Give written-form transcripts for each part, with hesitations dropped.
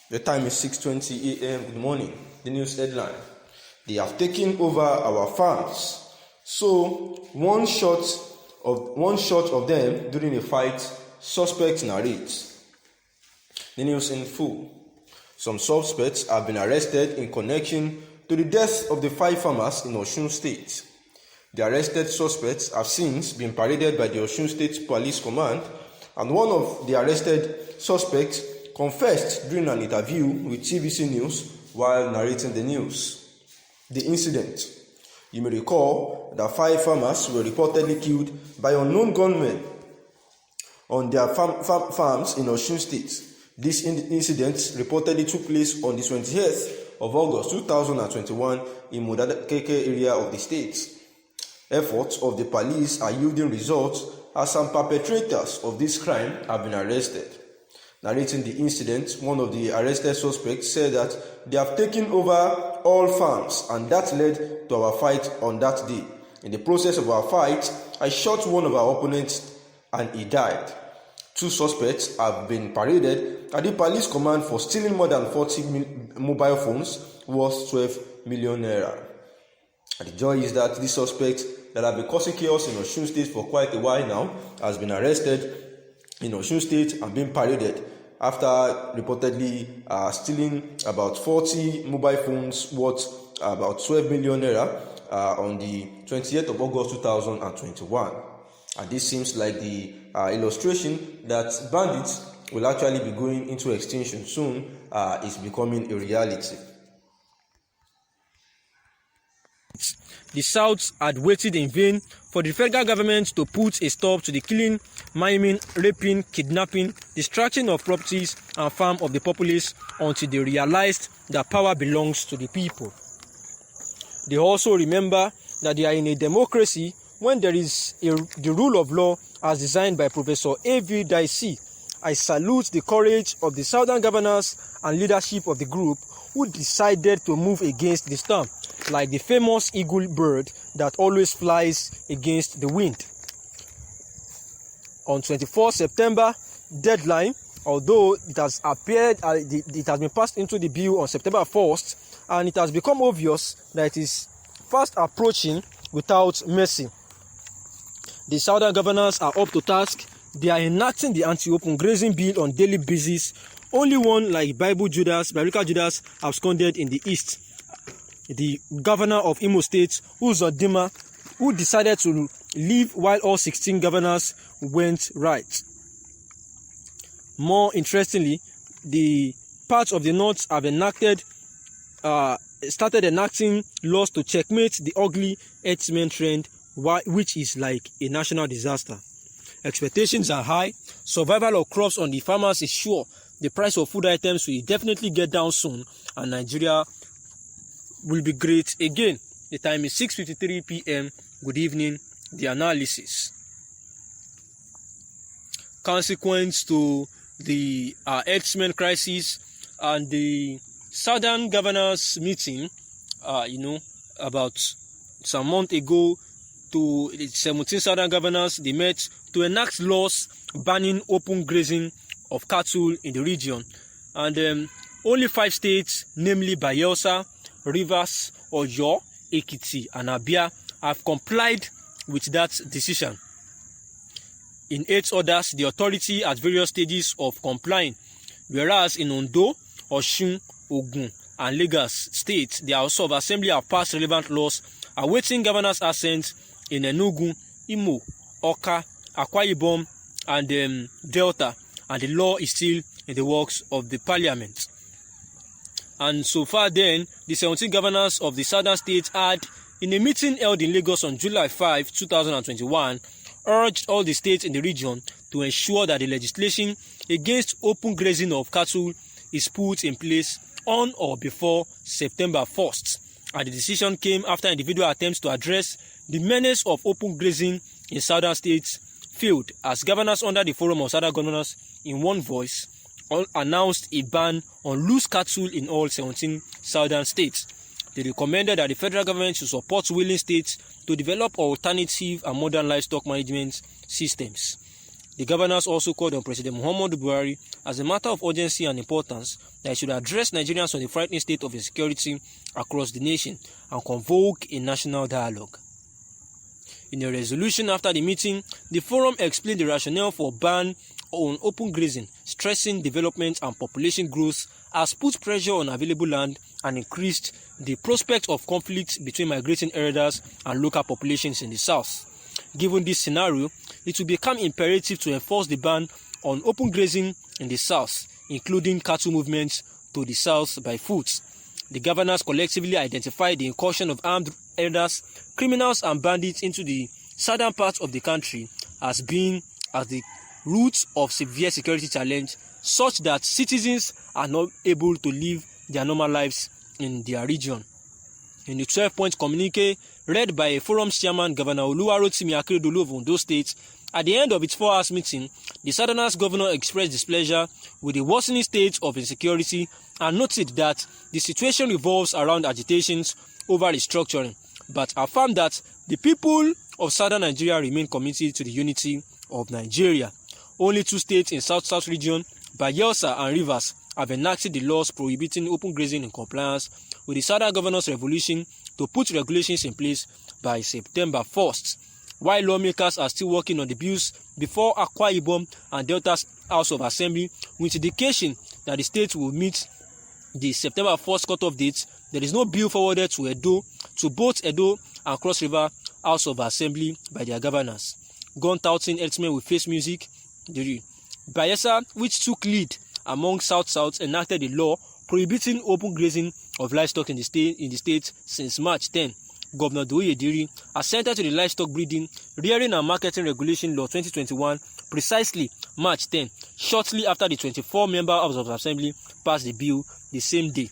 The time is 6:20 a.m. Good morning. The news headline: they have taken over our farms. So one shot of them during a fight, suspect narrates. The news in full. Some suspects have been arrested in connection to the death of the 5 farmers in Osun State. The arrested suspects have since been paraded by the Osun State Police Command, and one of the arrested suspects confessed during an interview with TVC News while narrating the news. The incident: you may recall that 5 farmers were reportedly killed by unknown gunmen on their farms in Osun State. This incident reportedly took place on the 28th of August 2021 in Modakeke area of the state. Efforts of the police are yielding results as some perpetrators of this crime have been arrested. Narrating the incident, one of the arrested suspects said that they have taken over all farms and that led to our fight on that day. In the process of our fight, I shot one of our opponents and he died. 2 suspects have been paraded at the police command for stealing more than 40 mobile phones worth 12 million naira. And the joy is that this suspect that have been causing chaos in Osun State for quite a while now has been arrested in Osun State and being paraded after reportedly stealing about 40 mobile phones worth about 12 million naira on the 28th of August 2021. And this seems like the illustration that bandits will actually be going into extinction soon is becoming a reality. The South had waited in vain for the federal government to put a stop to the killing, maiming, raping, kidnapping, destruction of properties and farm of the populace until they realized that power belongs to the people. They also remember that they are in a democracy when there is the rule of law as designed by Professor A.V. Daisy. I salute the courage of the Southern governors and leadership of the group who decided to move against the storm, like the famous eagle bird that always flies against the wind. On 24 September deadline, although it has been passed into the bill on September 1st, and it has become obvious that it is fast approaching without mercy. The Southern governors are up to task. They are enacting the anti-open grazing bill on daily basis. Only one, like Biblical Judas, absconded in the east. The governor of Imo State, Uzodinma, who decided to leave while all 16 governors went right. More interestingly, the parts of the north have started enacting laws to checkmate the ugly Hërdsmèñ trend, which is like a national disaster. Expectations are high. Survival of crops on the farmers is sure. The price of food items will definitely get down soon, and Nigeria will be great again. The time is 6:53 p.m. Good evening. The analysis. Consequence to the Hërdsmèñ crisis and the Southern governors meeting, about some month ago, to the 17 Southern governors, they met to enact laws banning open grazing of cattle in the region. And only 5 states, namely Bayelsa, Rivers, Oyo, Ekiti, and Abia, have complied with that decision. In 8 others, the authority at various stages of complying, whereas in Ondo, Osun, Ogun, and Lagos states, the House of Assembly have passed relevant laws awaiting governors' assent in Enugu, Imo, Awka, Akwa Ibom, and Delta, and the law is still in the works of the parliament. And so far then, the 17 governors of the southern states had, in a meeting held in Lagos on July 5, 2021, urged all the states in the region to ensure that the legislation against open grazing of cattle is put in place on or before September 1st. And the decision came after individual attempts to address the menace of open grazing in southern states failed, as governors under the Forum of Southern Governors in one voice announced a ban on loose cattle in all 17 southern states. They recommended that the federal government should support willing states to develop alternative and modern livestock management systems. The governors also called on President Muhammadu Buhari as a matter of urgency and importance that he should address Nigerians on the frightening state of insecurity across the nation and convoke a national dialogue. In a resolution after the meeting, the forum explained the rationale for ban on open grazing, stressing development and population growth has put pressure on available land and increased the prospect of conflict between migrating herders and local populations in the south. Given this scenario, it will become imperative to enforce the ban on open grazing in the south, including cattle movements to the south by foot. The governors collectively identified the incursion of armed herders, criminals and bandits into the southern parts of the country as being at the root of severe security challenge, such that citizens are not able to live their normal lives in their region. In the 12-point communique read by a forum's chairman, Governor Oluwarotimi Akeredolu of Ondo State, at the end of its 4-hour meeting, the Southerners governor expressed displeasure with the worsening state of insecurity and noted that the situation revolves around agitations over restructuring, but affirmed that the people of southern Nigeria remain committed to the unity of Nigeria. Only 2 states in South-South region, Bayelsa and Rivers, have enacted the laws prohibiting open grazing in compliance with the Southern Governors' Revolution to put regulations in place by September 1st. While lawmakers are still working on the bills before Akwa Ibom and Delta's House of Assembly, with indication that the state will meet the September 1st cutoff date, there is no bill forwarded to both Edo and Cross River House of Assembly by their governors. Gun-touting Hërdsmèñ will face music. Bayelsa, which took lead among South-South, enacted a law prohibiting open grazing of livestock in the state since March 10. Governor Doye assented to the Livestock Breeding, Rearing and Marketing Regulation Law 2021 precisely March 10, shortly after the 24-member House of Assembly passed the bill the same day.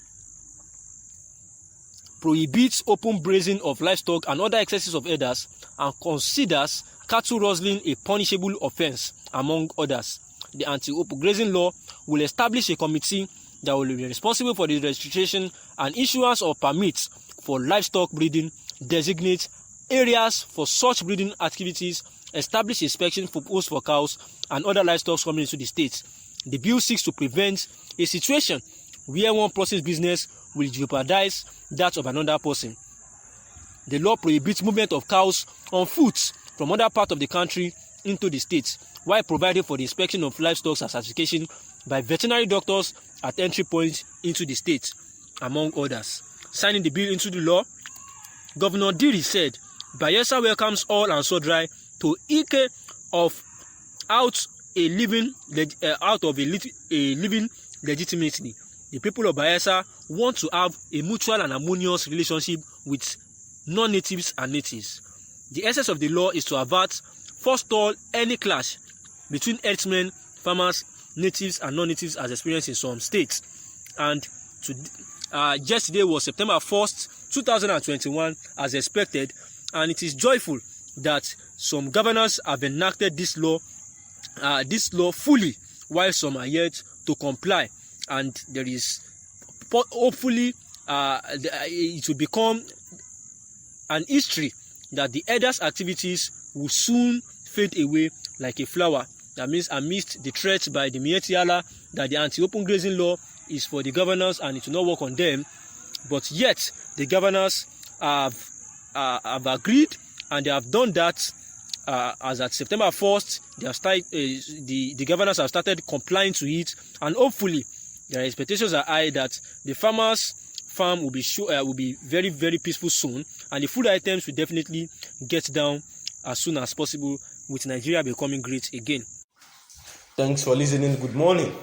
Prohibits open grazing of livestock and other excesses of herders and considers cattle rustling a punishable offence, among others. The anti-open grazing law will establish a committee that will be responsible for the registration and issuance of permits for livestock breeding, designate areas for such breeding activities, establish inspection posts for cows and other livestock coming into the state. The bill seeks to prevent a situation where one person's business will jeopardize that of another person. The law prohibits movement of cows on foot from other parts of the country into the state, while providing for the inspection of livestock and certification by veterinary doctors at entry points into the state, among others. Signing the bill into the law, Governor Diri said, Bayelsa welcomes all and sundry to eke out a living legitimately. The people of Bayelsa want to have a mutual and harmonious relationship with non-natives and natives. The essence of the law is to avert, forestall any clash between herdsmen, farmers, natives and non-natives as experienced in some states. And yesterday was September 1st, 2021 as expected, and it is joyful that some governors have enacted this law fully, while some are yet to comply. And there is hopefully it will become an history that the herders' activities will soon fade away like a flower. That means amidst the threats by the Miyetti Allah that the anti-open grazing law is for the governors and it will not work on them, but yet the governors have agreed and they have done that. As at September 1st, they have started, the governors have started complying to it, and hopefully their expectations are high that the farmers' farm will be very, very peaceful soon, and the food items will definitely get down as soon as possible, with Nigeria becoming great again. Thanks for listening. Good morning.